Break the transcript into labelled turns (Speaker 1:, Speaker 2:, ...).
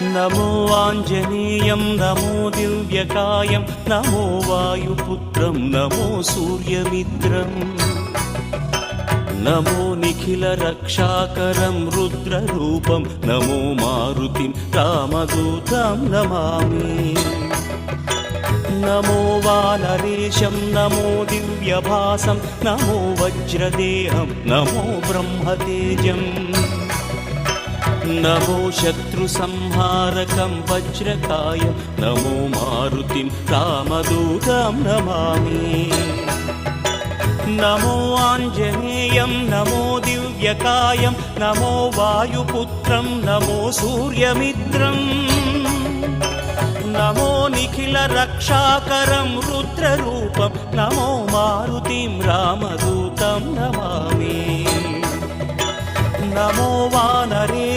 Speaker 1: నమో ఆంజనేయం నమో దివ్యకాయం నమో వాయుపుత్రం నమో సూర్యమిత్రం నమో నిఖిల రక్షాకరం రుద్రరూపం నమో మారుతిం రామదూతం నమామి నమో వానరేశం నమో దివ్యభాసం నమో వజ్రదేహం నమో బ్రహ్మతేజం నమో శత్రు సంహారకం వజ్రకాయం నమో మారుతిం రామదూతం నమామి నమో ఆంజనేయం నమో దివ్యకాయం నమో వాయుపుత్రం నమో సూర్యమిత్రం నమో నిఖిల రక్షాకరం రుద్రరూపం నమో మారుతిం రామదూతం నమామి నమో వానరే